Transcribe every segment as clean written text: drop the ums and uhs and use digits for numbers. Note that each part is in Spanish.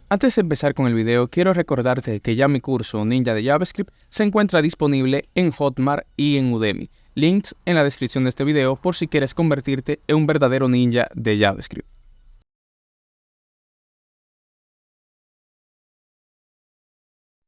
Antes de empezar con el video, quiero recordarte que ya mi curso Ninja de JavaScript se encuentra disponible en Hotmart y en Udemy. Links en la descripción de este video por si quieres convertirte en un verdadero ninja de JavaScript.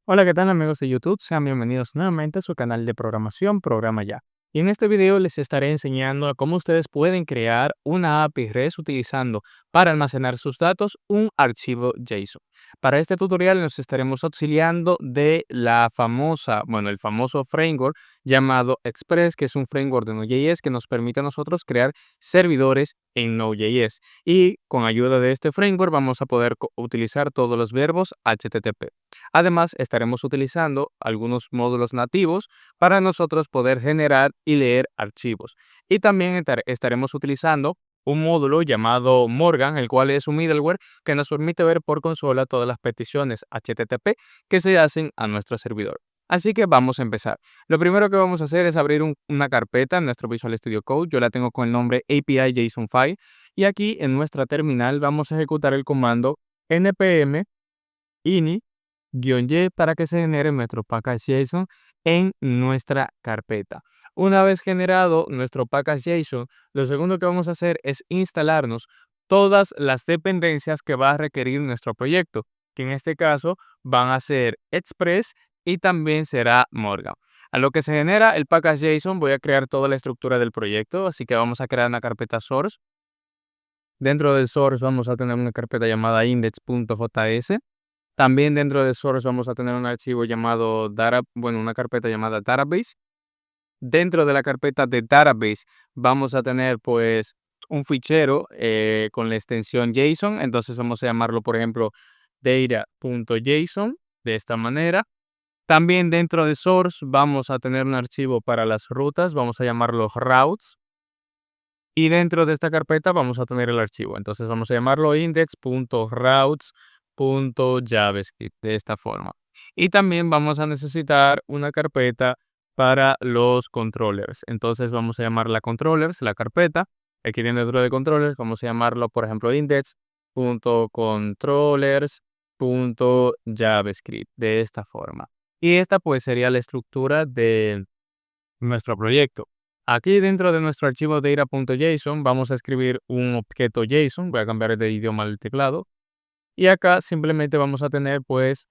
Hola, ¿qué tal amigos de YouTube? Sean bienvenidos nuevamente a su canal de programación Programa Ya. Y en este video les estaré enseñando a cómo ustedes pueden crear una API REST utilizando para almacenar sus datos un archivo JSON. Para este tutorial nos estaremos auxiliando de el famoso framework llamado Express, que es un framework de Node.js que nos permite a nosotros crear servidores en Node.js. Y con ayuda de este framework vamos a poder utilizar todos los verbos HTTP. Además, estaremos utilizando algunos módulos nativos para nosotros poder generar y leer archivos. Y también estaremos utilizando un módulo llamado Morgan, el cual es un middleware que nos permite ver por consola todas las peticiones HTTP que se hacen a nuestro servidor. Así que vamos a empezar. Lo primero que vamos a hacer es abrir una carpeta en nuestro Visual Studio Code. Yo la tengo con el nombre API JSON File. Y aquí en nuestra terminal vamos a ejecutar el comando npm ini-y para que se genere nuestro package JSON en nuestra carpeta. Una vez generado nuestro package JSON, lo segundo que vamos a hacer es instalarnos todas las dependencias que va a requerir nuestro proyecto, que en este caso van a ser Express y también será Morgan. A lo que se genera el package JSON, voy a crear toda la estructura del proyecto, así que vamos a crear una carpeta source. Dentro del source vamos a tener una carpeta llamada index.js. También dentro de source vamos a tener un archivo llamado una carpeta llamada database. Dentro de la carpeta de database vamos a tener pues un fichero con la extensión JSON. Entonces vamos a llamarlo, por ejemplo, data.json de esta manera. También dentro de source vamos a tener un archivo para las rutas. Vamos a llamarlo routes. Y dentro de esta carpeta vamos a tener el archivo. Entonces vamos a llamarlo index.routes.javascript de esta forma. Y también vamos a necesitar una carpeta para los controllers. Entonces vamos a llamarla controllers, la carpeta. Aquí dentro de controllers vamos a llamarlo, por ejemplo, index.controllers.javascript de esta forma. Y esta pues sería la estructura de nuestro proyecto. Aquí dentro de nuestro archivo data.json vamos a escribir un objeto JSON. Voy a cambiar de idioma al teclado. Y acá simplemente vamos a tener pues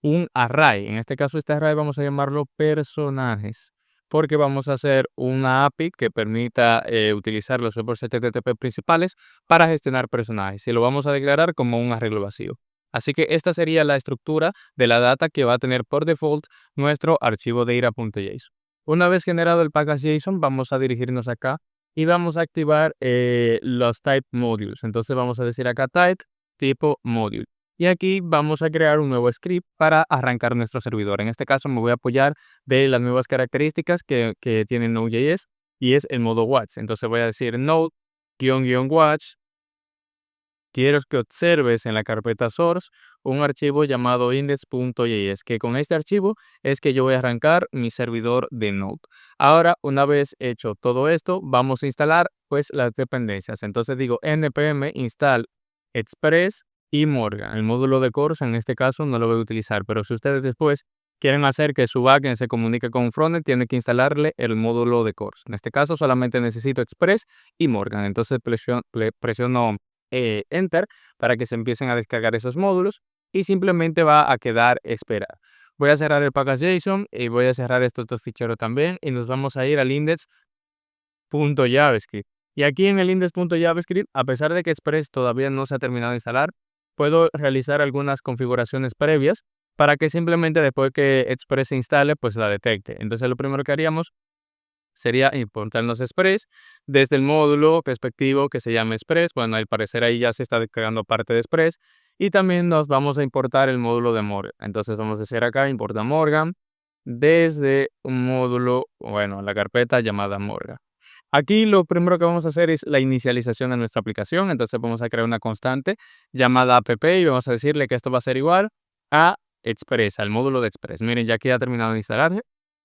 un array. En este caso este array vamos a llamarlo personajes, porque vamos a hacer una API que permita utilizar los verbos HTTP principales para gestionar personajes. Y lo vamos a declarar como un arreglo vacío. Así que esta sería la estructura de la data que va a tener por default nuestro archivo data.json. Una vez generado el package JSON, vamos a dirigirnos acá y vamos a activar los type modules. Entonces vamos a decir acá type tipo module. Y aquí vamos a crear un nuevo script para arrancar nuestro servidor. En este caso me voy a apoyar de las nuevas características que tiene Node.js y es el modo watch. Entonces voy a decir node-watch. Quiero que observes en la carpeta source un archivo llamado index.js, que con este archivo es que yo voy a arrancar mi servidor de Node. Ahora, una vez hecho todo esto, vamos a instalar pues las dependencias. Entonces digo npm install express y Morgan. El módulo de course en este caso no lo voy a utilizar, pero si ustedes después quieren hacer que su backend se comunique con frontend, tienen que instalarle el módulo de course. En este caso solamente necesito express y Morgan. Entonces presiono Enter para que se empiecen a descargar esos módulos y simplemente va a quedar esperar. Voy a cerrar el package JSON y voy a cerrar estos dos ficheros también y nos vamos a ir al index.javascript. Y aquí en el index.javascript, a pesar de que Express todavía no se ha terminado de instalar, puedo realizar algunas configuraciones previas para que simplemente después que Express se instale, pues la detecte. Entonces lo primero que haríamos sería importarnos Express desde el módulo respectivo que se llama Express. Bueno, al parecer ahí ya se está descargando parte de Express. Y también nos vamos a importar el módulo de Morgan. Entonces vamos a hacer acá, importa Morgan desde un módulo, la carpeta llamada Morgan. Aquí lo primero que vamos a hacer es la inicialización de nuestra aplicación. Entonces vamos a crear una constante llamada app y vamos a decirle que esto va a ser igual a Express, al módulo de Express. Miren, ya aquí ha terminado de instalarse.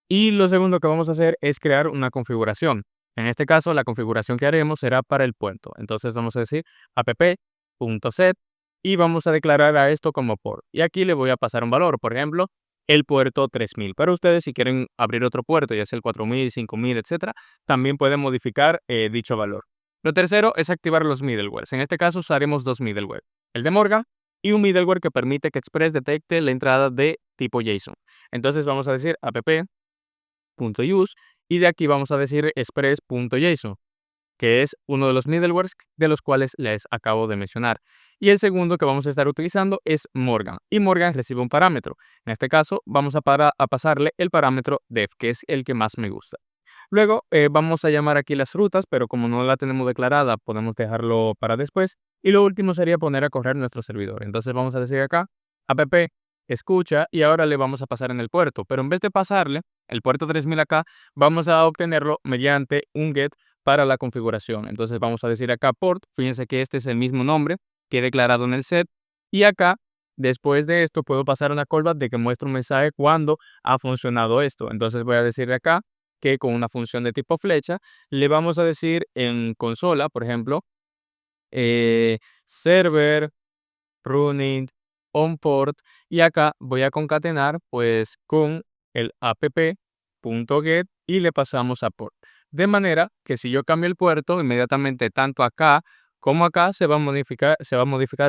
Y lo segundo que vamos a hacer es crear una configuración. En este caso, la configuración que haremos será para el puerto. Entonces vamos a decir app.set y vamos a declarar a esto como port. Y aquí le voy a pasar un valor, por ejemplo, el puerto 3000. Pero ustedes, si quieren abrir otro puerto, ya sea el 4000, 5000, etcétera, también pueden modificar dicho valor. Lo tercero es activar los middlewares. En este caso usaremos dos middleware, el de Morgan y un middleware que permite que Express detecte la entrada de tipo JSON. Entonces vamos a decir app.use y de aquí vamos a decir express.json, que es uno de los middlewares de los cuales les acabo de mencionar. Y el segundo que vamos a estar utilizando es Morgan. Y Morgan recibe un parámetro. En este caso, vamos a pasarle el parámetro def, que es el que más me gusta. Luego, vamos a llamar aquí las rutas, pero como no la tenemos declarada, podemos dejarlo para después. Y lo último sería poner a correr nuestro servidor. Entonces vamos a decir acá, app, escucha, y ahora le vamos a pasar en el puerto. Pero en vez de pasarle el puerto 3000 acá, vamos a obtenerlo mediante un get para la configuración. Entonces vamos a decir acá port, fíjense que este es el mismo nombre que he declarado en el set, y acá, después de esto, puedo pasar una callback de que muestre un mensaje cuando ha funcionado esto. Entonces voy a decir acá que con una función de tipo flecha, le vamos a decir en consola, por ejemplo, server running on port, y acá voy a concatenar pues con el app.get y le pasamos a port. De manera que si yo cambio el puerto, inmediatamente tanto acá como acá se va a modificar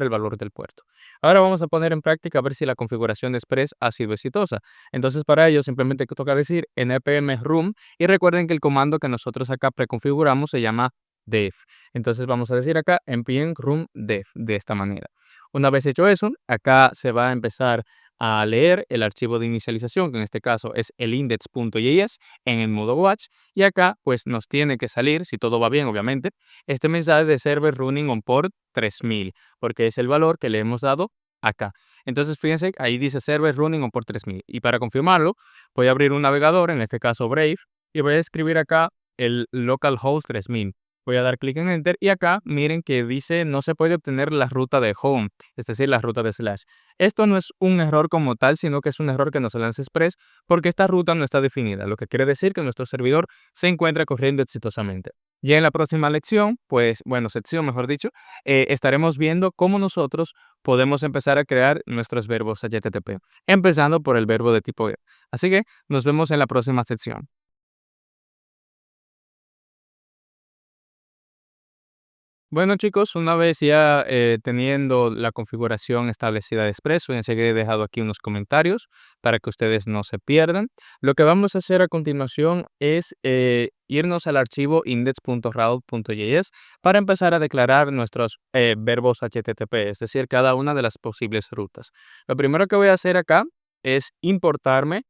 el valor del puerto. Ahora vamos a poner en práctica a ver si la configuración de Express ha sido exitosa. Entonces para ello simplemente toca decir npm room, y recuerden que el comando que nosotros acá preconfiguramos se llama def. Entonces vamos a decir acá npm room def de esta manera. Una vez hecho eso, acá se va a empezar a leer el archivo de inicialización, que en este caso es el index.js en el modo watch, y acá pues nos tiene que salir, si todo va bien obviamente, este mensaje de server running on port 3000, porque es el valor que le hemos dado acá. Entonces fíjense, ahí dice server running on port 3000, y para confirmarlo voy a abrir un navegador, en este caso Brave, y voy a escribir acá el localhost 3000. Voy a dar clic en Enter y acá miren que dice no se puede obtener la ruta de home, es decir, la ruta de slash. Esto no es un error como tal, sino que es un error que nos lanza Express porque esta ruta no está definida, lo que quiere decir que nuestro servidor se encuentra corriendo exitosamente. Ya en la próxima lección, pues, bueno, sección mejor dicho, estaremos viendo cómo nosotros podemos empezar a crear nuestros verbos HTTP, empezando por el verbo de tipo get. Así que nos vemos en la próxima sección. Bueno chicos, una vez ya teniendo la configuración establecida de Express, fíjense que he dejado aquí unos comentarios para que ustedes no se pierdan. Lo que vamos a hacer a continuación es irnos al archivo index.route.js para empezar a declarar nuestros verbos HTTP, es decir, cada una de las posibles rutas. Lo primero que voy a hacer acá es importarme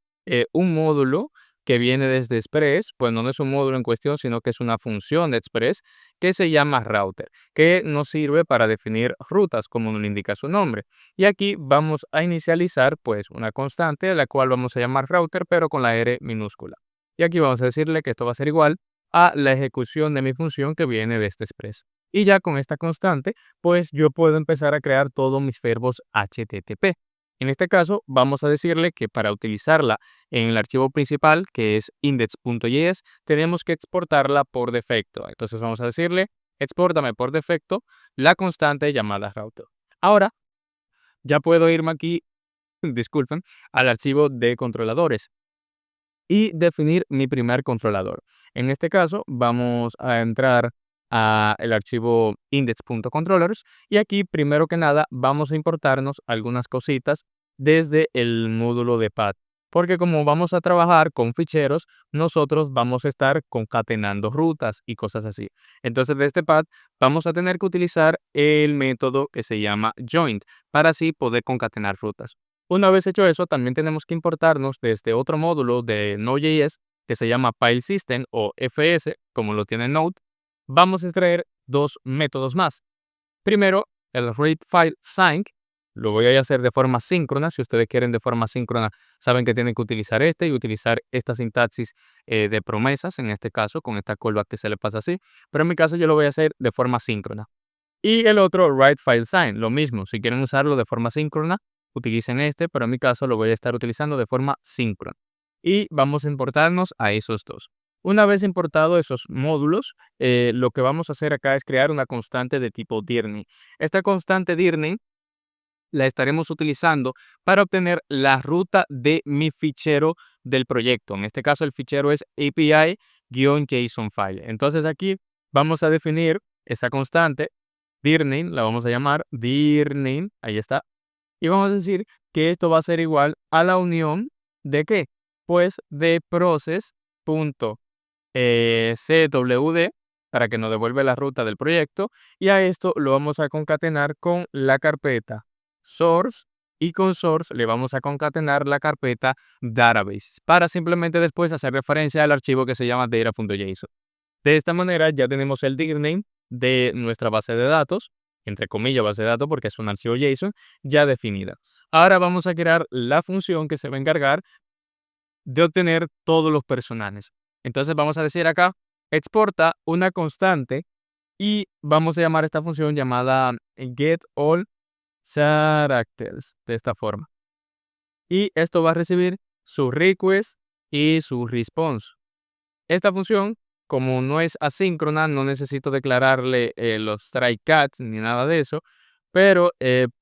un módulo que viene desde Express. Pues no es un módulo en cuestión, sino que es una función de Express que se llama router, que nos sirve para definir rutas, como nos lo indica su nombre. Y aquí vamos a inicializar pues una constante, a la cual vamos a llamar router, pero con la R minúscula. Y aquí vamos a decirle que esto va a ser igual a la ejecución de mi función que viene de este Express. Y ya con esta constante, pues yo puedo empezar a crear todos mis verbos HTTP. En este caso, vamos a decirle que para utilizarla en el archivo principal, que es index.js, tenemos que exportarla por defecto. Entonces vamos a decirle, exportame por defecto la constante llamada router. Ahora ya puedo irme aquí, disculpen, al archivo de controladores y definir mi primer controlador. En este caso, vamos a entrar a el archivo index.controllers, y aquí, primero que nada, vamos a importarnos algunas cositas desde el módulo de path, porque como vamos a trabajar con ficheros, nosotros vamos a estar concatenando rutas y cosas así. Entonces, de este path vamos a tener que utilizar el método que se llama join para así poder concatenar rutas. Una vez hecho eso, también tenemos que importarnos desde otro módulo de Node.js que se llama File System o FS, como lo tiene Node. Vamos a extraer dos métodos más. Primero, el readFileSync. Lo voy a hacer de forma síncrona. Si ustedes quieren de forma síncrona, saben que tienen que utilizar este y utilizar esta sintaxis de promesas, en este caso, con esta callback que se le pasa así. Pero en mi caso yo lo voy a hacer de forma síncrona. Y el otro, writeFileSign, lo mismo. Si quieren usarlo de forma síncrona, utilicen este, pero en mi caso lo voy a estar utilizando de forma síncrona. Y vamos a importarnos a esos dos. Una vez importado esos módulos, lo que vamos a hacer acá es crear una constante de tipo dirning. Esta constante dirning la estaremos utilizando para obtener la ruta de mi fichero del proyecto. En este caso, el fichero es API-JSON file. Entonces aquí vamos a definir esa constante, dirname, la vamos a llamar dirname, ahí está. Y vamos a decir que esto va a ser igual a la unión de ¿qué? Pues de process.cwd para que nos devuelva la ruta del proyecto, y a esto lo vamos a concatenar con la carpeta source, y con source le vamos a concatenar la carpeta database para simplemente después hacer referencia al archivo que se llama data.json. De esta manera ya tenemos el dirname de nuestra base de datos, entre comillas base de datos porque es un archivo JSON, ya definida. Ahora vamos a crear la función que se va a encargar de obtener todos los personajes. Entonces vamos a decir acá, exporta una constante y vamos a llamar esta función llamada getAllCharacters de esta forma. Y esto va a recibir su request y su response. Esta función, como no es asíncrona, no necesito declararle los try catch ni nada de eso, pero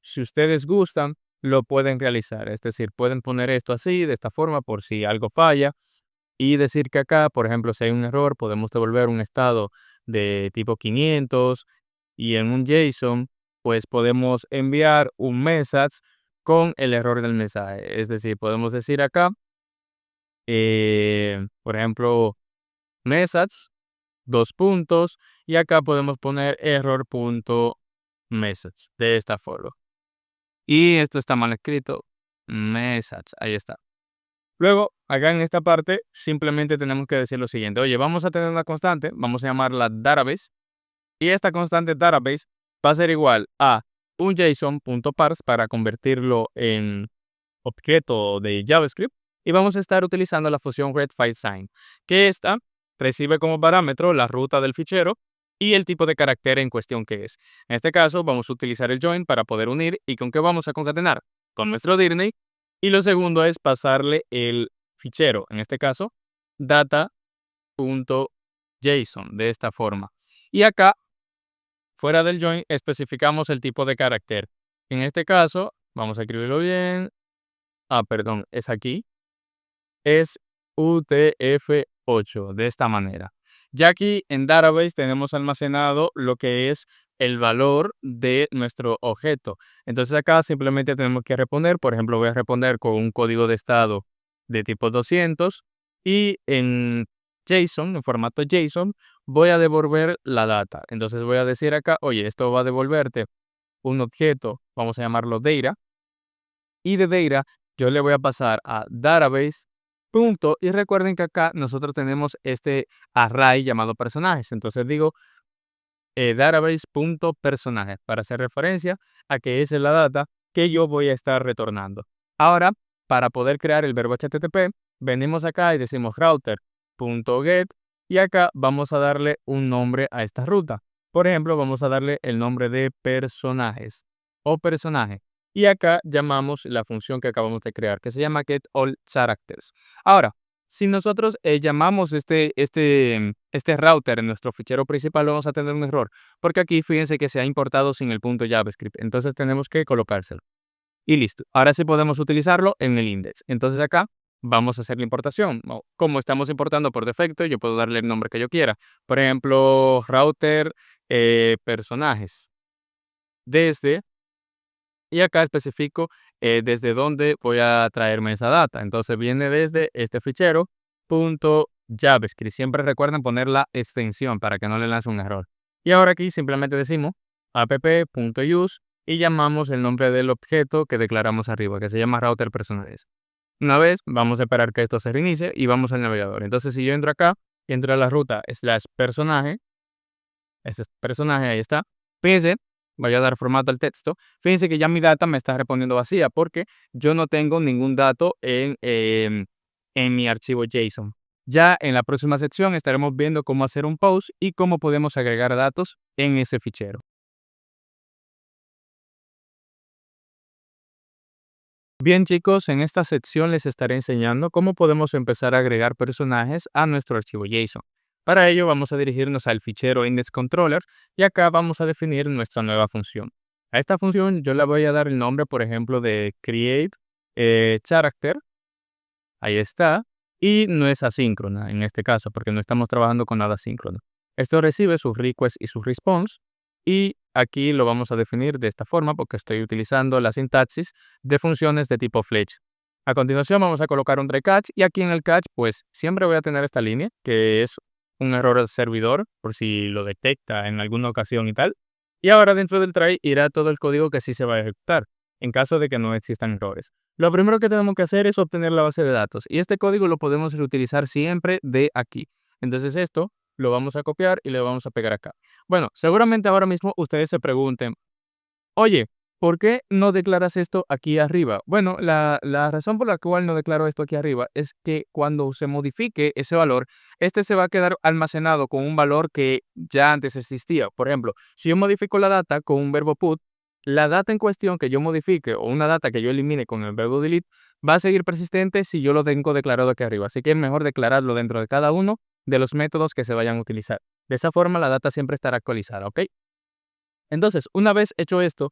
si ustedes gustan, lo pueden realizar. Es decir, pueden poner esto así, de esta forma, por si algo falla, y decir que acá, por ejemplo, si hay un error, podemos devolver un estado de tipo 500, y en un JSON, pues podemos enviar un message con el error del mensaje. Es decir, podemos decir acá, por ejemplo, message, dos puntos, y acá podemos poner error.message de esta forma. Y esto está mal escrito, message, ahí está. Luego, acá en esta parte, simplemente tenemos que decir lo siguiente. Oye, vamos a tener una constante, vamos a llamarla database, y esta constante database va a ser igual a un JSON.parse para convertirlo en objeto de JavaScript, y vamos a estar utilizando la función getFileSign, que esta recibe como parámetro la ruta del fichero y el tipo de carácter en cuestión que es. En este caso, vamos a utilizar el join para poder unir, y con qué vamos a concatenar con nuestro dirname, y lo segundo es pasarle el fichero, en este caso, data.json de esta forma. Y acá, fuera del join, especificamos el tipo de carácter. En este caso, vamos a escribirlo bien. Perdón, es aquí. Es UTF-8, de esta manera. Ya aquí en Database tenemos almacenado lo que es el valor de nuestro objeto. Entonces acá simplemente tenemos que responder. Por ejemplo, voy a responder con un código de estado de tipo 200, y en JSON, en formato JSON, voy a devolver la data. Entonces voy a decir acá, oye, esto va a devolverte un objeto, vamos a llamarlo data, y de data yo le voy a pasar a database punto, y recuerden que acá nosotros tenemos este array llamado personajes. Entonces digo database.personajes para hacer referencia a que esa es la data que yo voy a estar retornando. Ahora, para poder crear el verbo HTTP, venimos acá y decimos router.get, y acá vamos a darle un nombre a esta ruta. Por ejemplo, vamos a darle el nombre de personajes o personaje. Y acá llamamos la función que acabamos de crear, que se llama getAllCharacters. Ahora, si nosotros llamamos este router en nuestro fichero principal, vamos a tener un error, porque aquí fíjense que se ha importado sin el punto JavaScript. Entonces tenemos que colocárselo. Y listo. Ahora sí podemos utilizarlo en el index. Entonces acá vamos a hacer la importación. Como estamos importando por defecto, yo puedo darle el nombre que yo quiera. Por ejemplo, router personajes. Desde Y acá especifico desde dónde voy a traerme esa data. Entonces viene desde este fichero .javascript. Siempre recuerden poner la extensión para que no le lance un error. Y ahora aquí simplemente decimos app.use y llamamos el nombre del objeto que declaramos arriba, que se llama router personajes. Una vez, vamos a esperar que esto se reinicie y vamos al navegador. Entonces si yo entro acá, entro a la ruta /personaje, ese es personaje, ahí está. Fíjense, voy a dar formato al texto. Fíjense que ya mi data me está respondiendo vacía porque yo no tengo ningún dato en mi archivo JSON. Ya en la próxima sección estaremos viendo cómo hacer un post y cómo podemos agregar datos en ese fichero. Bien chicos, en esta sección les estaré enseñando cómo podemos empezar a agregar personajes a nuestro archivo JSON. Para ello vamos a dirigirnos al fichero indexController y acá vamos a definir nuestra nueva función. A esta función yo le voy a dar el nombre, por ejemplo, de create character. Ahí está. Y no es asíncrona en este caso, porque no estamos trabajando con nada asíncrono. Esto recibe sus request y sus response. Y aquí lo vamos a definir de esta forma porque estoy utilizando la sintaxis de funciones de tipo flecha. A continuación vamos a colocar un try catch y aquí en el catch pues siempre voy a tener esta línea que es un error del servidor por si lo detecta en alguna ocasión y tal. Y ahora dentro del try irá todo el código que sí se va a ejecutar en caso de que no existan errores. Lo primero que tenemos que hacer es obtener la base de datos y este código lo podemos reutilizar siempre de aquí. Entonces esto lo vamos a copiar y le vamos a pegar acá. Bueno, seguramente ahora mismo ustedes se pregunten, oye, ¿por qué no declaras esto aquí arriba? Bueno, la razón por la cual no declaro esto aquí arriba es que cuando se modifique ese valor, este se va a quedar almacenado con un valor que ya antes existía. Por ejemplo, si yo modifico la data con un verbo put, la data en cuestión que yo modifique o una data que yo elimine con el verbo delete va a seguir persistente si yo lo tengo declarado aquí arriba. Así que es mejor declararlo dentro de cada uno de los métodos que se vayan a utilizar. De esa forma la data siempre estará actualizada, ¿ok? Entonces, una vez hecho esto,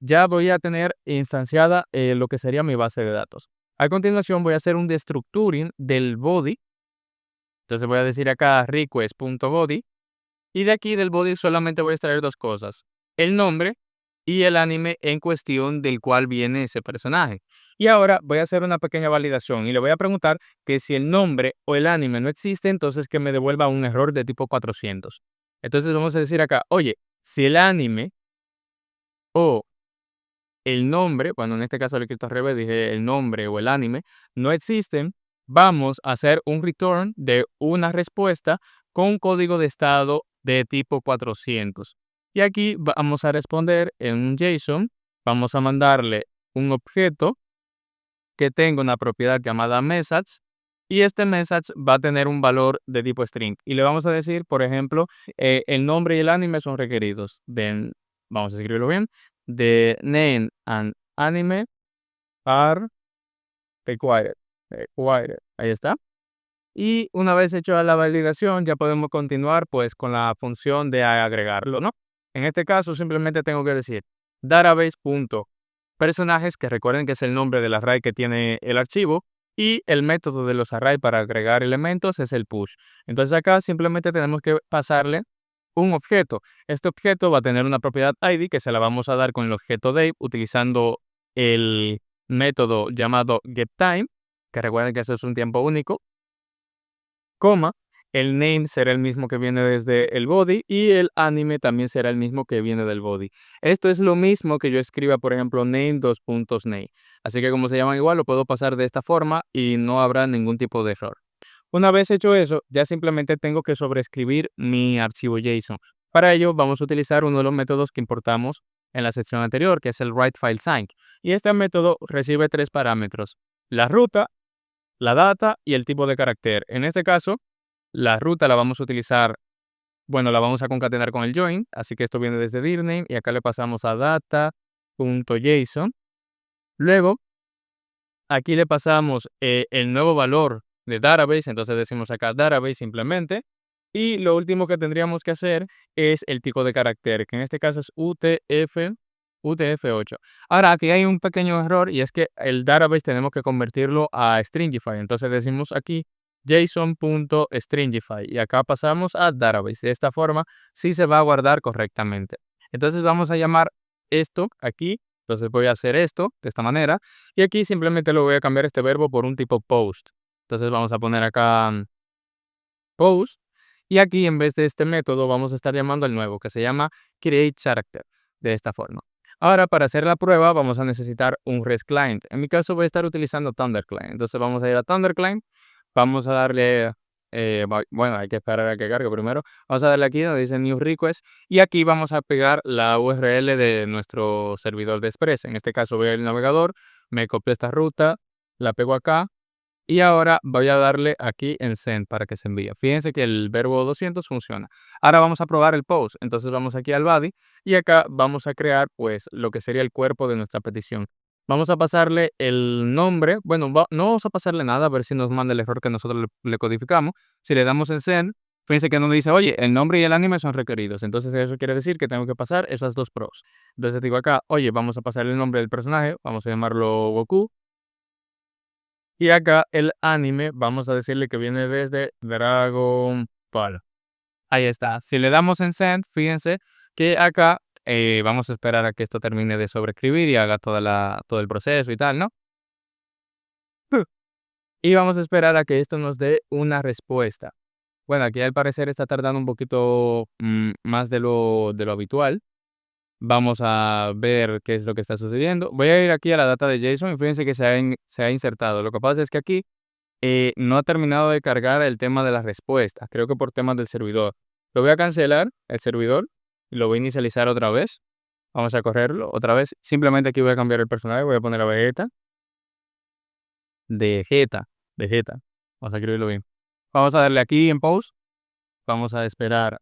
ya voy a tener instanciada lo que sería mi base de datos. A continuación voy a hacer un destructuring del body. Entonces voy a decir acá request.body y de aquí del body solamente voy a extraer dos cosas, el nombre y el anime en cuestión del cual viene ese personaje. Y ahora voy a hacer una pequeña validación y le voy a preguntar que si el nombre o el anime no existe, entonces que me devuelva un error de tipo 400. Entonces vamos a decir acá, oye, si el anime o el nombre, bueno, en este caso lo he escrito al revés, dije el nombre o el anime, no existen, vamos a hacer un return de una respuesta con un código de estado de tipo 400. Y aquí vamos a responder en un JSON, vamos a mandarle un objeto que tenga una propiedad llamada message y este message va a tener un valor de tipo string. Y le vamos a decir, por ejemplo, el nombre y el anime son requeridos. Vamos a escribirlo bien. The name and anime are required. Required. Ahí está. Y una vez hecho la validación, ya podemos continuar pues con la función de agregarlo, ¿no? En este caso simplemente tengo que decir database.personajes, que recuerden que es el nombre del array que tiene el archivo, y el método de los arrays para agregar elementos es el push. Entonces acá simplemente tenemos que pasarle un objeto. Este objeto va a tener una propiedad ID que se la vamos a dar con el objeto date utilizando el método llamado getTime, que recuerden que eso es un tiempo único, coma, el name será el mismo que viene desde el body y el anime también será el mismo que viene del body. Esto es lo mismo que yo escriba, por ejemplo, name. Así que como se llaman igual, lo puedo pasar de esta forma y no habrá ningún tipo de error. Una vez hecho eso, ya simplemente tengo que sobreescribir mi archivo JSON. Para ello, vamos a utilizar uno de los métodos que importamos en la sección anterior, que es el writeFileSync. Y este método recibe tres parámetros: la ruta, la data y el tipo de carácter. En este caso, la ruta la vamos a utilizar, bueno, la vamos a concatenar con el join, así que esto viene desde dirname y acá le pasamos a data.json. Luego, aquí le pasamos el nuevo valor de database, entonces decimos acá database simplemente. Y lo último que tendríamos que hacer es el tipo de carácter, que en este caso es UTF-8. Ahora, aquí hay un pequeño error y es que el database tenemos que convertirlo a Stringify. Entonces decimos aquí json.stringify y acá pasamos a database. De esta forma sí se va a guardar correctamente. Entonces vamos a llamar esto aquí. Entonces voy a hacer esto de esta manera y aquí simplemente lo voy a cambiar este verbo por un tipo post. Entonces vamos a poner acá post y aquí en vez de este método vamos a estar llamando al nuevo que se llama createCharacter de esta forma. Ahora para hacer la prueba vamos a necesitar un REST client. En mi caso voy a estar utilizando Thunder Client. Entonces vamos a ir a Thunder Client, vamos a darle, bueno, hay que esperar a que cargue primero. Vamos a darle aquí donde dice New Request y aquí vamos a pegar la URL de nuestro servidor de Express. En este caso voy al navegador, me copio esta ruta, la pego acá y ahora voy a darle aquí en send para que se envíe. Fíjense que el verbo 200 funciona. Ahora vamos a probar el post. Entonces vamos aquí al body y acá vamos a crear pues lo que sería el cuerpo de nuestra petición. Vamos a pasarle el nombre. Bueno, no vamos a pasarle nada a ver si nos manda el error que nosotros le codificamos. Si le damos en send, Fíjense que no me dice, oye, el nombre y el anime son requeridos. Entonces eso quiere decir que tengo que pasar esas dos pros. Entonces digo acá, oye, vamos a pasar el nombre del personaje, vamos a llamarlo Goku. Y acá el anime, vamos a decirle que viene desde Dragon Ball. Ahí está. Si le damos en Send, fíjense que acá vamos a esperar a que esto termine de sobreescribir y haga todo el proceso y tal, ¿no? Y vamos a esperar a que esto nos dé una respuesta. Bueno, aquí al parecer está tardando un poquito más de lo habitual. Vamos a ver qué es lo que está sucediendo. Voy a ir aquí a la data de JSON y fíjense que se ha insertado. Lo que pasa es que aquí no ha terminado de cargar el tema de las respuestas. Creo que por temas del servidor. Lo voy a cancelar, el servidor, y lo voy a inicializar otra vez. Vamos a correrlo otra vez. Simplemente aquí voy a cambiar el personaje. Voy a poner a Vegeta. De Vegeta. Vegeta. Vamos a escribirlo bien. Vamos a darle aquí en pause. Vamos a esperar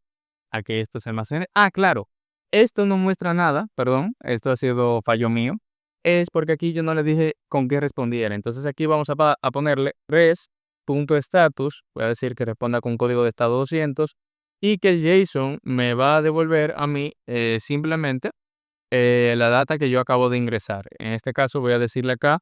a que esto se almacene. Ah, claro. Esto no muestra nada, perdón. Esto ha sido fallo mío. Es porque aquí yo no le dije con qué respondiera. Entonces aquí vamos a ponerle res.status. Voy a decir que responda con código de estado 200 y que el JSON me va a devolver a mí simplemente la data que yo acabo de ingresar. En este caso voy a decirle acá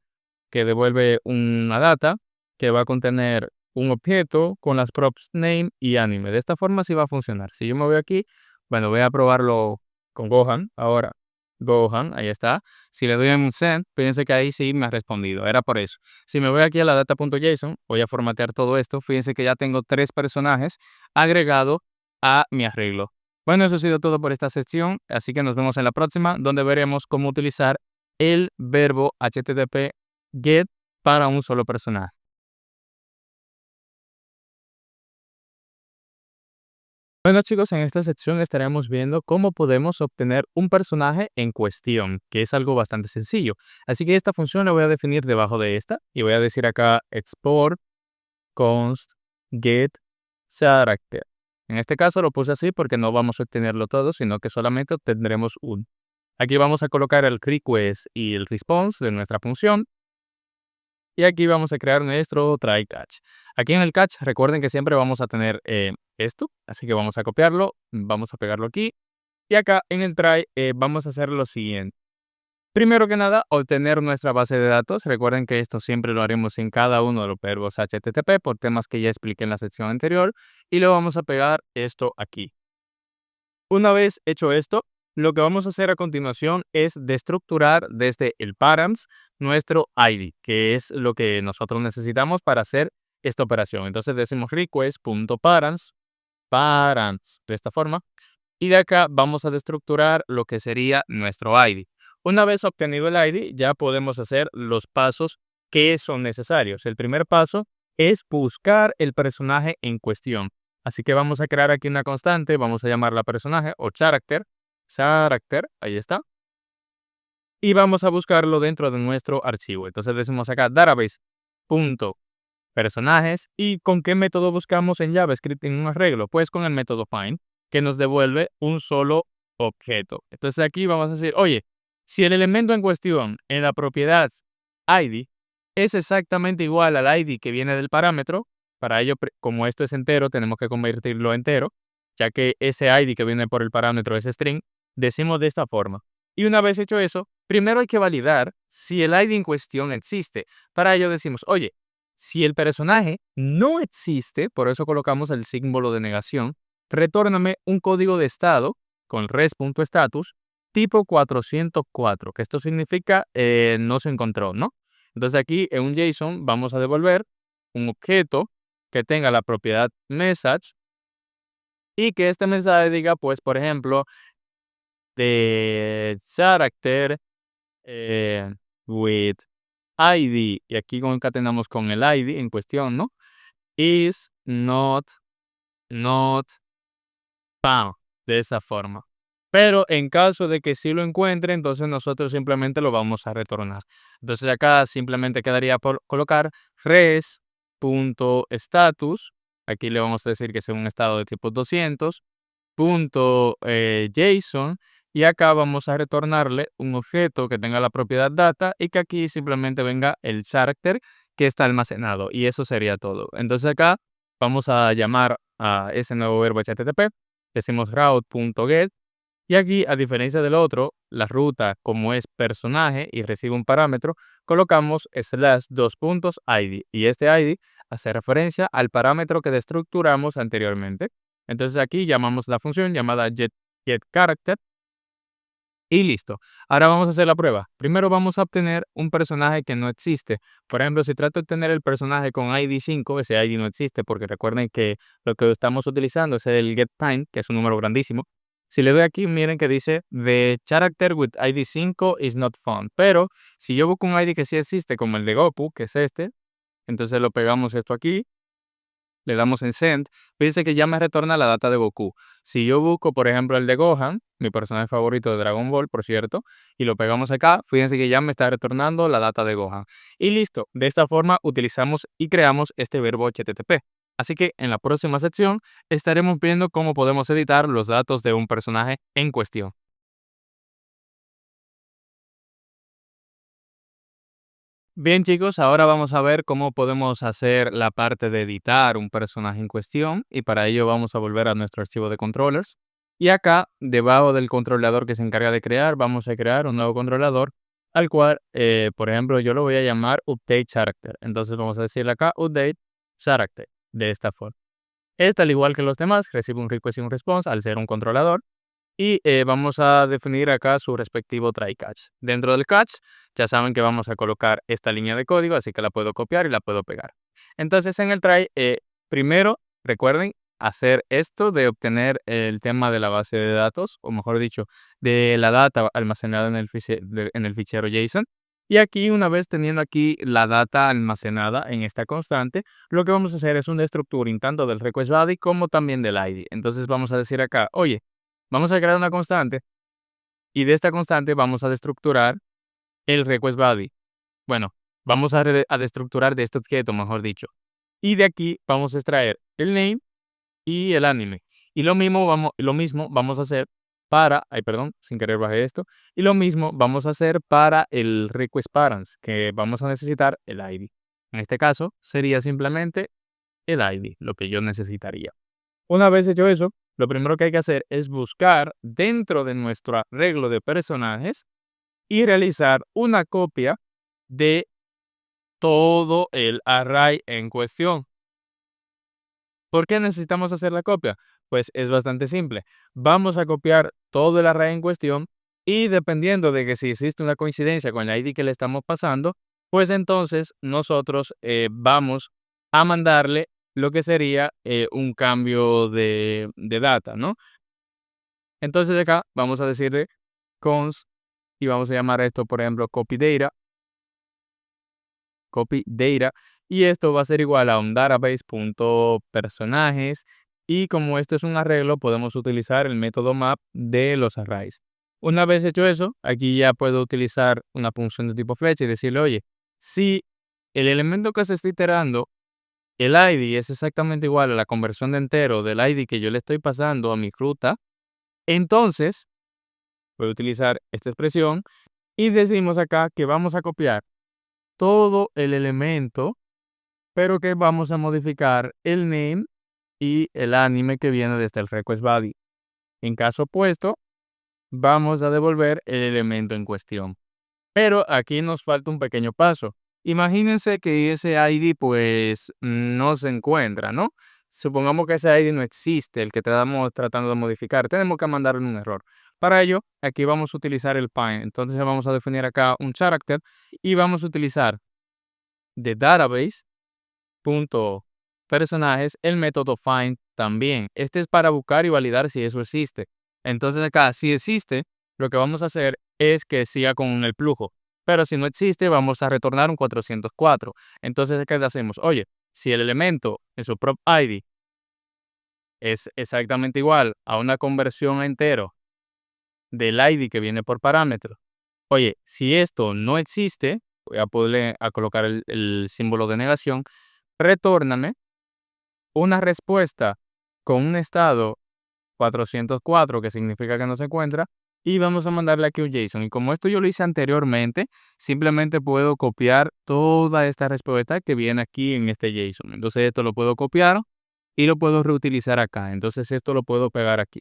que devuelve una data que va a contener un objeto con las props name y anime. De esta forma sí va a funcionar. Si yo me voy aquí, bueno, voy a probarlo con Gohan. Ahora, Gohan, ahí está. Si le doy en send, fíjense que ahí sí me ha respondido. Era por eso. Si me voy aquí a la data.json, voy a formatear todo esto. Fíjense que ya tengo 3 personajes agregados a mi arreglo. Bueno, eso ha sido todo por esta sección, así que nos vemos en la próxima, donde veremos cómo utilizar el verbo HTTP GET para un solo personaje. Bueno chicos, en esta sección estaremos viendo cómo podemos obtener un personaje en cuestión, que es algo bastante sencillo. Así que esta función la voy a definir debajo de esta y voy a decir acá export const get character. En este caso lo puse así porque no vamos a obtenerlo todo, sino que solamente obtendremos un. Aquí vamos a colocar el request y el response de nuestra función. Y aquí vamos a crear nuestro try catch. Aquí en el catch, recuerden que siempre vamos a tener esto. Así que vamos a copiarlo, vamos a pegarlo aquí. Y acá en el try vamos a hacer lo siguiente. Primero que nada, obtener nuestra base de datos. Recuerden que esto siempre lo haremos en cada uno de los verbos HTTP por temas que ya expliqué en la sección anterior. Y lo vamos a pegar esto aquí. Una vez hecho esto, lo que vamos a hacer a continuación es destructurar desde el params nuestro ID, que es lo que nosotros necesitamos para hacer esta operación. Entonces decimos request.params, params, de esta forma, y de acá vamos a destructurar lo que sería nuestro ID. Una vez obtenido el ID, ya podemos hacer los pasos que son necesarios. El primer paso es buscar el personaje en cuestión. Así que vamos a crear aquí una constante, vamos a llamarla personaje o character, ahí está, y vamos a buscarlo dentro de nuestro archivo. Entonces decimos acá database.personajes y ¿con qué método buscamos en JavaScript en un arreglo? Pues con el método find, que nos devuelve un solo objeto. Entonces aquí vamos a decir, oye, si el elemento en cuestión en la propiedad ID es exactamente igual al ID que viene del parámetro, para ello, como esto es entero, tenemos que convertirlo a entero, ya que ese ID que viene por el parámetro es string, decimos de esta forma. Y una vez hecho eso, primero hay que validar si el ID en cuestión existe. Para ello decimos, oye, si el personaje no existe, por eso colocamos el símbolo de negación, retórname un código de estado con res.status tipo 404, que esto significa no se encontró, ¿no? Entonces aquí en un JSON vamos a devolver un objeto que tenga la propiedad message y que este mensaje diga, pues, por ejemplo, de character with ID, y aquí concatenamos con el ID en cuestión, ¿no? Is not found, de esa forma. Pero en caso de que sí lo encuentre, entonces nosotros simplemente lo vamos a retornar. Entonces acá simplemente quedaría por colocar res.status, aquí le vamos a decir que sea un estado de tipo 200, .json, y acá vamos a retornarle un objeto que tenga la propiedad data y que aquí simplemente venga el character que está almacenado, y eso sería todo. Entonces acá vamos a llamar a ese nuevo verbo HTTP, decimos route.get y aquí, a diferencia del otro, la ruta como es personaje y recibe un parámetro, colocamos /2 puntos id y este id hace referencia al parámetro que destructuramos anteriormente. Entonces aquí llamamos la función llamada getCharacter y listo. Ahora vamos a hacer la prueba. Primero vamos a obtener un personaje que no existe. Por ejemplo, si trato de obtener el personaje con ID 5, ese ID no existe porque recuerden que lo que estamos utilizando es el getTime, que es un número grandísimo. Si le doy aquí, miren que dice the character with ID 5 is not found. Pero si yo busco un ID que sí existe, como el de Goku, que es este, entonces lo pegamos esto aquí, le damos en send, fíjense que ya me retorna la data de Goku. Si yo busco, por ejemplo, el de Gohan, mi personaje favorito de Dragon Ball, por cierto, y lo pegamos acá, fíjense que ya me está retornando la data de Gohan. Y listo, de esta forma utilizamos y creamos este verbo HTTP. Así que en la próxima sección estaremos viendo cómo podemos editar los datos de un personaje en cuestión. Bien chicos, ahora vamos a ver cómo podemos hacer la parte de editar un personaje en cuestión y para ello vamos a volver a nuestro archivo de controllers y acá debajo del controlador que se encarga de crear vamos a crear un nuevo controlador al cual por ejemplo yo lo voy a llamar update character. Entonces vamos a decirle acá update character de esta forma. Este al igual que los demás recibe un request y un response al ser un controlador y vamos a definir acá su respectivo try catch. Dentro del catch ya saben que vamos a colocar esta línea de código, así que la puedo copiar y la puedo pegar. Entonces en el try, primero recuerden hacer esto de obtener el tema de la base de datos, o mejor dicho, de la data almacenada en el fichero JSON. Y aquí, una vez teniendo aquí la data almacenada en esta constante, lo que vamos a hacer es un destructuring tanto del request body como también del ID. Entonces vamos a decir acá, oye, vamos a crear una constante y de esta constante vamos a destructurar el request body. Bueno, vamos a destructurar de este objeto, mejor dicho. Y de aquí vamos a extraer el name y el anime. Y lo mismo vamos a hacer para, ay, perdón, sin querer bajé esto. Y lo mismo vamos a hacer para el request parents, que vamos a necesitar el ID. En este caso sería simplemente el ID, lo que yo necesitaría. Una vez hecho eso, lo primero que hay que hacer es buscar dentro de nuestro arreglo de personajes y realizar una copia de todo el array en cuestión. ¿Por qué necesitamos hacer la copia? Pues es bastante simple. Vamos a copiar todo el array en cuestión y dependiendo de que si existe una coincidencia con la ID que le estamos pasando, pues entonces nosotros vamos a mandarle lo que sería un cambio de data, ¿no? Entonces acá vamos a decirle const y vamos a llamar a esto, por ejemplo, copy data, y esto va a ser igual a un database.personajes y como esto es un arreglo, podemos utilizar el método map de los arrays. Una vez hecho eso, aquí ya puedo utilizar una función de tipo flecha y decirle, oye, si el elemento que se está iterando, el ID es exactamente igual a la conversión de entero del ID que yo le estoy pasando a mi ruta, entonces voy a utilizar esta expresión y decimos acá que vamos a copiar todo el elemento, pero que vamos a modificar el name y el anime que viene desde el request body. En caso opuesto, vamos a devolver el elemento en cuestión. Pero aquí nos falta un pequeño paso. Imagínense que ese ID pues no se encuentra, ¿no? Supongamos que ese ID no existe, el que estamos tratando de modificar. Tenemos que mandarle un error. Para ello, aquí vamos a utilizar el find. Entonces vamos a definir acá un character y vamos a utilizar de database.personajes el método find también. Este es para buscar y validar si eso existe. Entonces acá, si existe, lo que vamos a hacer es que siga con el flujo. Pero si no existe, vamos a retornar un 404. Entonces, ¿qué hacemos? Oye, si el elemento en su prop ID es exactamente igual a una conversión a entero del ID que viene por parámetro. Oye, si esto no existe, voy a poderle a colocar el símbolo de negación, retórname una respuesta con un estado 404, que significa que no se encuentra, y vamos a mandarle aquí un JSON. Y como esto yo lo hice anteriormente, simplemente puedo copiar toda esta respuesta que viene aquí en este JSON. Entonces esto lo puedo copiar y lo puedo reutilizar acá. Entonces esto lo puedo pegar aquí.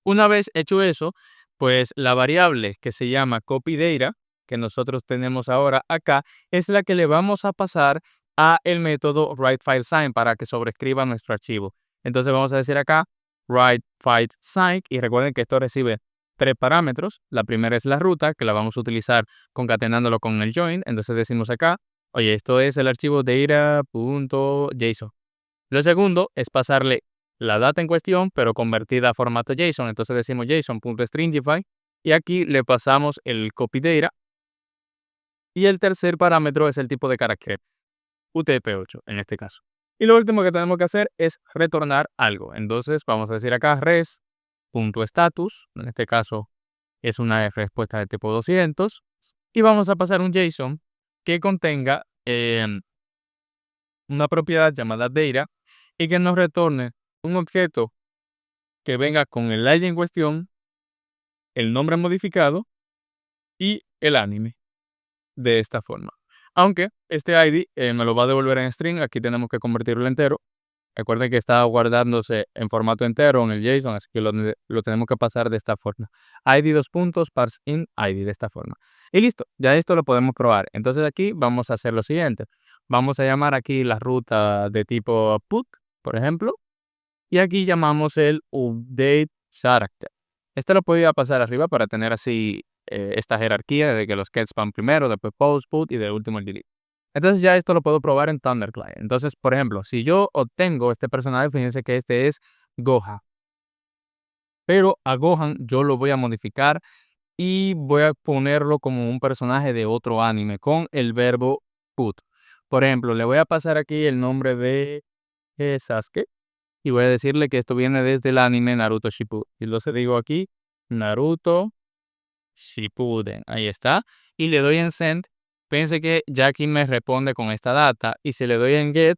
Una vez hecho eso, pues la variable que se llama copyData, que nosotros tenemos ahora acá, es la que le vamos a pasar a el método writeFileSign para que sobrescriba nuestro archivo. Entonces vamos a decir acá writeFileSign y recuerden que esto recibe tres parámetros. La primera es la ruta, que la vamos a utilizar concatenándolo con el join. Entonces decimos acá, oye, esto es el archivo data.json. Lo segundo es pasarle la data en cuestión, pero convertida a formato JSON. Entonces decimos JSON.stringify y aquí le pasamos el copy data. Y el tercer parámetro es el tipo de carácter, UTF-8 en este caso. Y lo último que tenemos que hacer es retornar algo. Entonces vamos a decir acá res.status, en este caso es una respuesta de tipo 200, y vamos a pasar un JSON que contenga una propiedad llamada data y que nos retorne un objeto que venga con el ID en cuestión, el nombre modificado y el anime de esta forma. Aunque este ID me lo va a devolver en string, aquí tenemos que convertirlo en entero. Recuerden que está guardándose en formato entero en el JSON, así que lo tenemos que pasar de esta forma. ID dos puntos, parse in ID de esta forma. Y listo, ya esto lo podemos probar. Entonces aquí vamos a hacer lo siguiente. Vamos a llamar aquí la ruta de tipo put, por ejemplo, y aquí llamamos el update character. Este lo podía pasar arriba para tener así esta jerarquía de que los gets van primero, después post, put y de último el delete. Entonces ya esto lo puedo probar en Thunderclient. Entonces, por ejemplo, si yo obtengo este personaje, fíjense que este es Gohan. Pero a Gohan yo lo voy a modificar y voy a ponerlo como un personaje de otro anime con el verbo put. Por ejemplo, le voy a pasar aquí el nombre de Sasuke y voy a decirle que esto viene desde el anime Naruto Shippuden. Y lo digo aquí, Naruto Shippuden. Ahí está. Y le doy en send. Fíjense que ya aquí me responde con esta data. Y si le doy en get,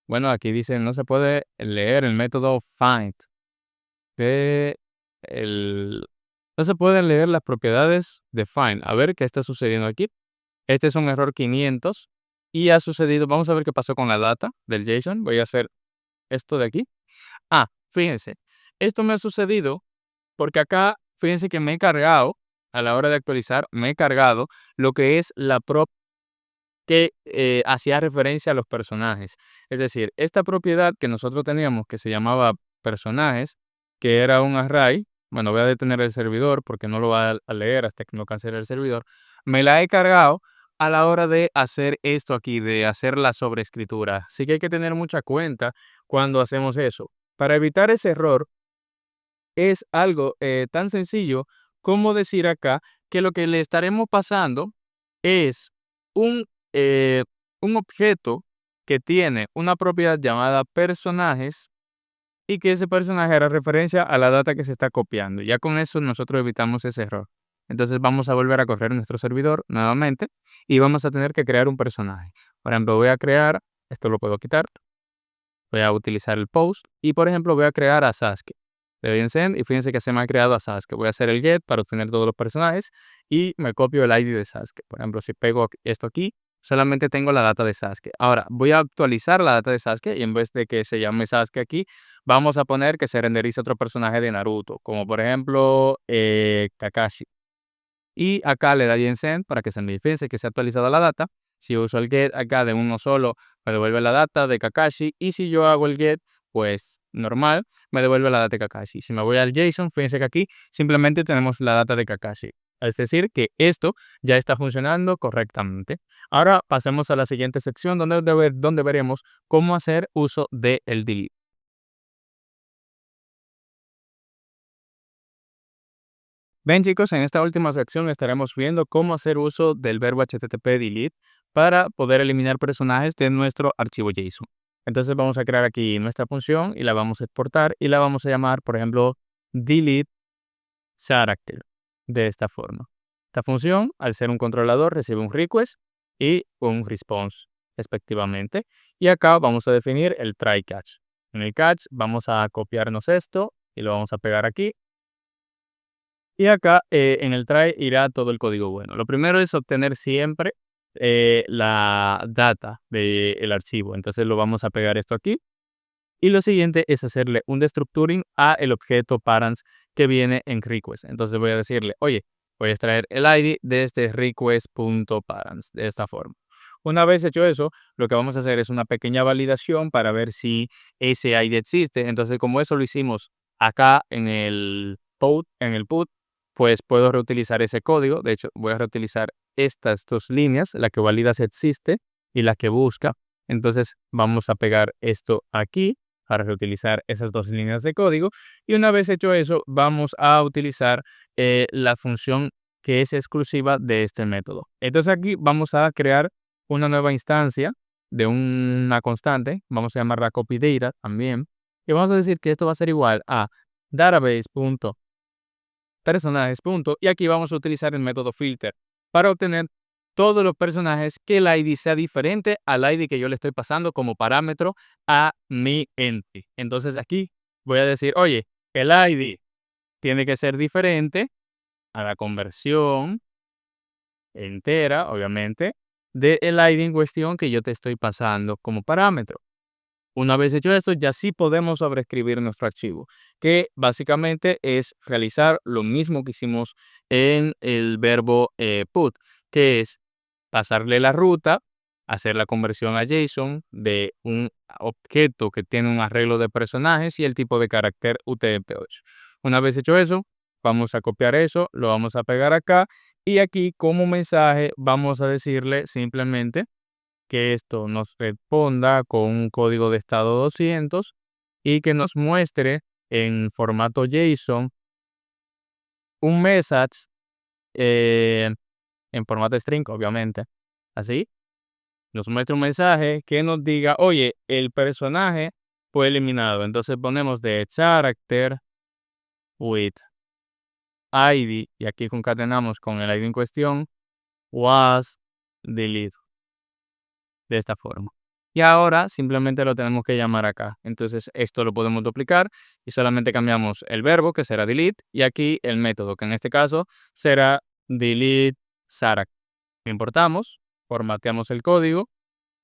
bueno, aquí dice no se puede leer el método find. Que no se pueden leer las propiedades de find. A ver qué está sucediendo aquí. Este es un error 500. Y ha sucedido, vamos a ver qué pasó con la data del JSON. Voy a hacer esto de aquí. Fíjense, esto me ha sucedido porque acá, fíjense que me he cargado, a la hora de actualizar, me he cargado lo que es la prop que hacía referencia a los personajes. Es decir, esta propiedad que nosotros teníamos que se llamaba personajes, que era un array, bueno, voy a detener el servidor porque no lo va a leer hasta que no cancele el servidor, me la he cargado a la hora de hacer esto aquí, de hacer la sobreescritura. Así que hay que tener mucha cuenta cuando hacemos eso. Para evitar ese error, es algo tan sencillo como decir acá que lo que le estaremos pasando es un, un objeto que tiene una propiedad llamada personajes y que ese personaje hará referencia a la data que se está copiando. Ya con eso nosotros evitamos ese error. Entonces vamos a volver a correr nuestro servidor nuevamente y vamos a tener que crear un personaje. Por ejemplo, voy a crear, esto lo puedo quitar, voy a utilizar el post y por ejemplo voy a crear a Sasuke. Le doy en send y fíjense que se me ha creado a Sasuke. Voy a hacer el get para obtener todos los personajes y me copio el ID de Sasuke. Por ejemplo, si pego esto aquí, solamente tengo la data de Sasuke. Ahora voy a actualizar la data de Sasuke y en vez de que se llame Sasuke aquí, vamos a poner que se renderice otro personaje de Naruto, como por ejemplo Kakashi. Y acá le doy en send para que se me fíjense que se ha actualizado la data. Si uso el get acá de uno solo, me devuelve la data de Kakashi. Y si yo hago el get, pues normal, me devuelve la data de Kakashi. Si me voy al JSON, fíjense que aquí simplemente tenemos la data de Kakashi. Es decir, que esto ya está funcionando correctamente. Ahora pasemos a la siguiente sección donde veremos cómo hacer uso del delete. Bien chicos, en esta última sección estaremos viendo cómo hacer uso del verbo http delete para poder eliminar personajes de nuestro archivo JSON. Entonces vamos a crear aquí nuestra función y la vamos a exportar y la vamos a llamar, por ejemplo, delete character, de esta forma. Esta función, al ser un controlador, recibe un request y un response respectivamente. Y acá vamos a definir el try catch. En el catch vamos a copiarnos esto y lo vamos a pegar aquí. Y acá en el try irá todo el código bueno. Lo primero es obtener siempre la data del archivo. Entonces lo vamos a pegar esto aquí. Y lo siguiente es hacerle un destructuring a el objeto parents que viene en request. Entonces voy a decirle, oye, voy a extraer el ID de este request.parents de esta forma. Una vez hecho eso, lo que vamos a hacer es una pequeña validación para ver si ese ID existe. Entonces, como eso lo hicimos acá en el put, pues puedo reutilizar ese código. De hecho, voy a reutilizar estas dos líneas, la que valida si existe y la que busca. Entonces, vamos a pegar esto aquí para reutilizar esas dos líneas de código. Y una vez hecho eso, vamos a utilizar la función que es exclusiva de este método. Entonces aquí vamos a crear una nueva instancia de una constante. Vamos a llamarla copyData también. Y vamos a decir que esto va a ser igual a database.personajes. Y aquí vamos a utilizar el método filter para obtener todos los personajes que el ID sea diferente al ID que yo le estoy pasando como parámetro a mi entity. Entonces aquí voy a decir, oye, el ID tiene que ser diferente a la conversión entera, obviamente, del ID en cuestión que yo te estoy pasando como parámetro. Una vez hecho esto, ya sí podemos sobreescribir nuestro archivo, que básicamente es realizar lo mismo que hicimos en el verbo put, que es pasarle la ruta, hacer la conversión a JSON de un objeto que tiene un arreglo de personajes y el tipo de carácter UTF-8. Una vez hecho eso, vamos a copiar eso, lo vamos a pegar acá y aquí como mensaje vamos a decirle simplemente que esto nos responda con un código de estado 200 y que nos muestre en formato JSON un message en formato string, obviamente. Así, nos muestra un mensaje que nos diga, oye, el personaje fue eliminado. Entonces ponemos de character with ID y aquí concatenamos con el ID en cuestión was deleted de esta forma. Y ahora simplemente lo tenemos que llamar acá. Entonces esto lo podemos duplicar y solamente cambiamos el verbo que será delete y aquí el método que en este caso será delete Sarah. Importamos, formateamos el código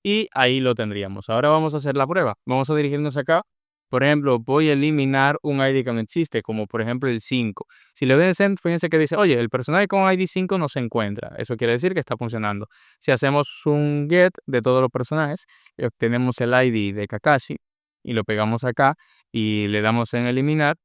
y ahí lo tendríamos. Ahora vamos a hacer la prueba. Vamos a dirigirnos acá. Por ejemplo, voy a eliminar un ID que no existe, como por ejemplo el 5. Si le doy en send, fíjense que dice, oye, el personaje con ID 5 no se encuentra. Eso quiere decir que está funcionando. Si hacemos un get de todos los personajes y obtenemos el ID de Kakashi y lo pegamos acá y le damos en eliminar,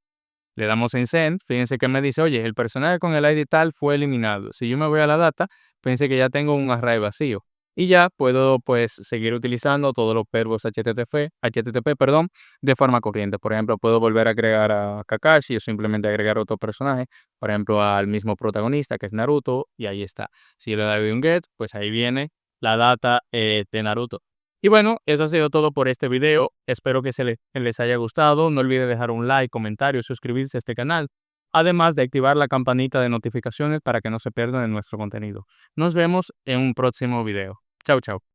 le damos en send, fíjense que me dice, oye, el personaje con el ID tal fue eliminado. Si yo me voy a la data, fíjense que ya tengo un array vacío. Y ya puedo pues seguir utilizando todos los verbos HTTP, perdón, de forma corriente. Por ejemplo, puedo volver a agregar a Kakashi o simplemente agregar otro personaje, por ejemplo, al mismo protagonista que es Naruto, y ahí está. Si le doy un get, pues ahí viene la data de Naruto. Y bueno, eso ha sido todo por este video. Espero que les haya gustado. No olviden dejar un like, comentario, suscribirse a este canal, además de activar la campanita de notificaciones para que no se pierdan de nuestro contenido. Nos vemos en un próximo video. Chau, chau.